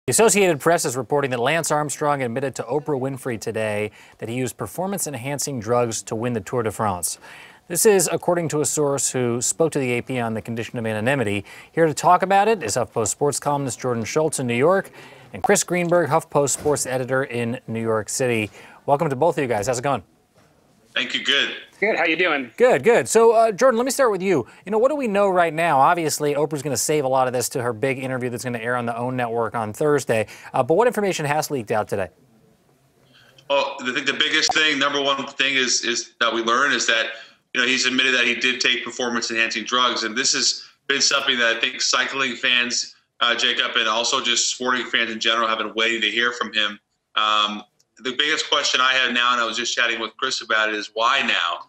The Associated Press is reporting that Lance Armstrong admitted to Oprah Winfrey today that he used performance-enhancing drugs to win the Tour de France. This is according to a source who spoke to the AP on the condition of anonymity. Here to talk about it is HuffPost sports columnist Jordan Schultz in New York and Chris Greenberg, HuffPost sports editor in New York City. Welcome to both of you guys. How's it going? Thank you. Good. Good. How you doing? Good, good. So, Jordan, let me start with you. What do we know right now? Obviously, Oprah's going to save a lot of this to her big interview that's going to air on the OWN network on Thursday. But what information has leaked out today? Well, I think the biggest thing, number one thing is that we learned is that, he's admitted that he did take performance-enhancing drugs. And this has been something that I think cycling fans, Jacob, and also just sporting fans in general have been waiting to hear from him. The biggest question I have now, and I was just chatting with Chris about it, is why now?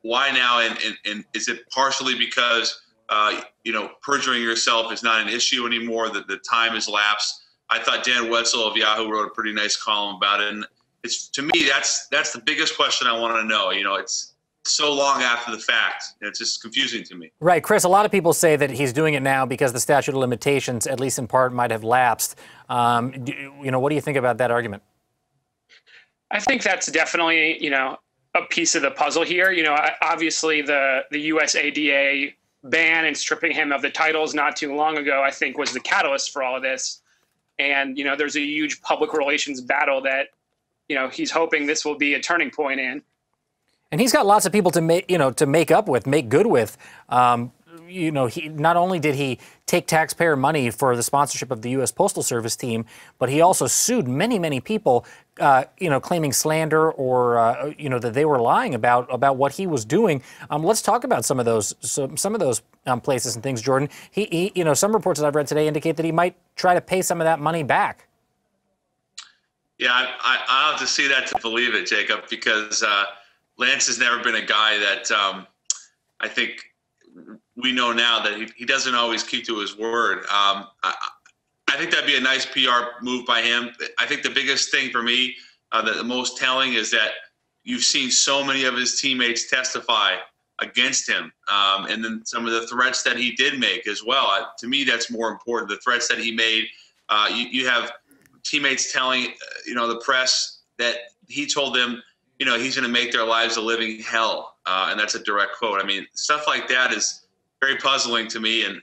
Why now? And is it partially because, perjuring yourself is not an issue anymore, that the time has lapsed? I thought Dan Wetzel of Yahoo wrote a pretty nice column about it. And it's, to me, that's the biggest question I want to know. It's so long after the fact. It's just confusing to me. Right. Chris, a lot of people say that he's doing it now because the statute of limitations, at least in part, might have lapsed. What do you think about that argument? I think that's definitely, a piece of the puzzle here. Obviously the USADA ban and stripping him of the titles not too long ago, I think, was the catalyst for all of this. And, there's a huge public relations battle that, he's hoping this will be a turning point in. And he's got lots of people to make good with. He not only did he take taxpayer money for the sponsorship of the U.S. Postal Service team, but he also sued many people, claiming slander or that they were lying about what he was doing. Let's talk about some of those places and things, Jordan. He some reports that I've read today indicate that he might try to pay some of that money back. Yeah, I have to see that to believe it, Jacob, because Lance has never been a guy that I think we know now that he doesn't always keep to his word. I think that'd be a nice PR move by him. I think the biggest thing for me, the most telling, is that you've seen so many of his teammates testify against him. And then some of the threats that he did make as well. To me, that's more important. The threats that he made, you have teammates telling, the press that he told them, he's going to make their lives a living hell. And that's a direct quote. I mean, stuff like that is very puzzling to me. And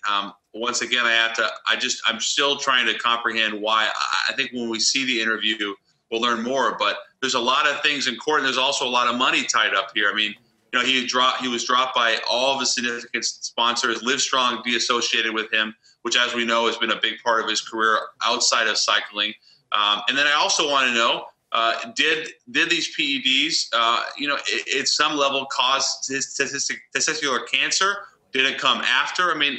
once again, I'm still trying to comprehend why. I think when we see the interview, we'll learn more. But there's a lot of things in court, and there's also a lot of money tied up here. I mean, he was dropped by all of his significant sponsors. Livestrong de-associated with him, which, as we know, has been a big part of his career outside of cycling. And then I also want to know, did these PEDs, at some level cause testicular cancer? Did it come after? I mean,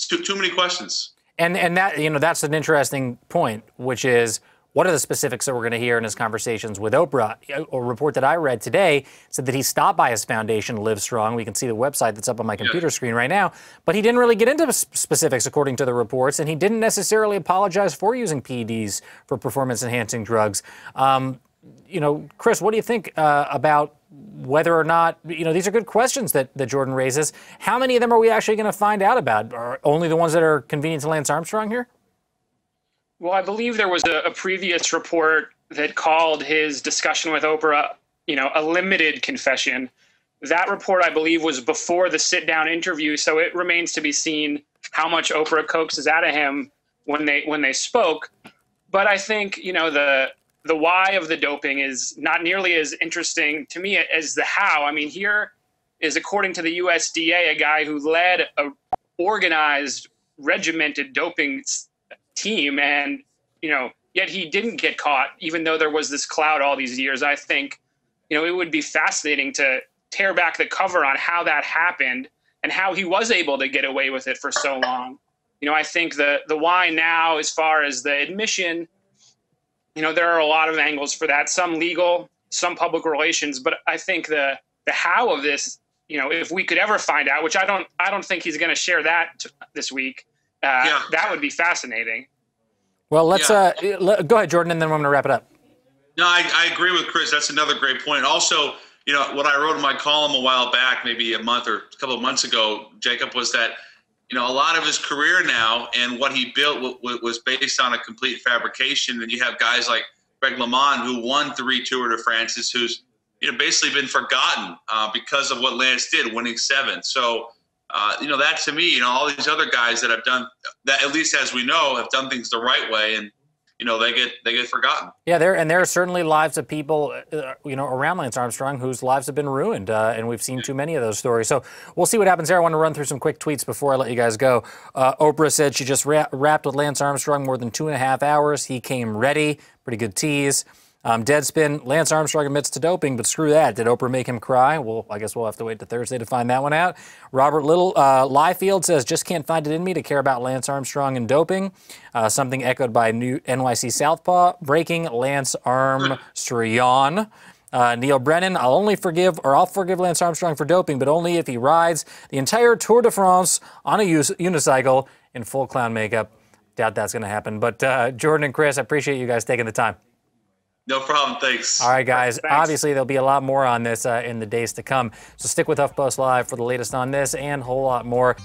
too many questions. And that, that's an interesting point, which is, what are the specifics that we're going to hear in his conversations with Oprah? A report that I read today said that he stopped by his foundation, Livestrong. We can see the website that's up on my computer screen right now. But he didn't really get into specifics, according to the reports, and he didn't necessarily apologize for using PEDs for performance-enhancing drugs. Chris, what do you think about whether or not, these are good questions that Jordan raises. How many of them are we actually going to find out about? Are only the ones that are convenient to Lance Armstrong here? Well, I believe there was a previous report that called his discussion with Oprah, a limited confession. That report, I believe, was before the sit-down interview, so it remains to be seen how much Oprah coaxes out of him when they spoke. But I think, the why of the doping is not nearly as interesting to me as the how. I mean, here is, according to the USDA, a guy who led a organized, regimented doping team, and yet he didn't get caught, even though there was this cloud all these years. I think it would be fascinating to tear back the cover on how that happened and how he was able to get away with it for so long. I think the why now, as far as the admission, there are a lot of angles for that, some legal, some public relations, but I think the how of this, if we could ever find out, which I don't think he's going to share that this week. That would be fascinating. Well, let's go ahead, Jordan, and then I'm going to wrap it up. No, I agree with Chris. That's another great point. Also, what I wrote in my column a while back, maybe a month or a couple of months ago, Jacob, was that a lot of his career now and what he built was based on a complete fabrication. And you have guys like Greg LeMond, who won 3 Tour de France's, who's basically been forgotten because of what Lance did, winning 7. So, that to me, all these other guys that have done that, at least as we know, have done things the right way, and they get forgotten. Yeah, there are certainly lives of people, around Lance Armstrong whose lives have been ruined, and we've seen too many of those stories. So we'll see what happens there. I want to run through some quick tweets before I let you guys go. Oprah said she just wrapped with Lance Armstrong more than 2.5 hours. He came ready. Pretty good tease. Deadspin, Lance Armstrong admits to doping, but screw that. Did Oprah make him cry? Well, I guess we'll have to wait to Thursday to find that one out. Robert Little, Liefield says, just can't find it in me to care about Lance Armstrong and doping. Something echoed by new NYC Southpaw. Breaking Lance Armstrong. Neil Brennan, I'll forgive Lance Armstrong for doping, but only if he rides the entire Tour de France on a unicycle in full clown makeup. Doubt that's going to happen. But Jordan and Chris, I appreciate you guys taking the time. No problem. Thanks. All right, guys. Thanks. Obviously, there'll be a lot more on this in the days to come. So stick with HuffPost Live for the latest on this and a whole lot more.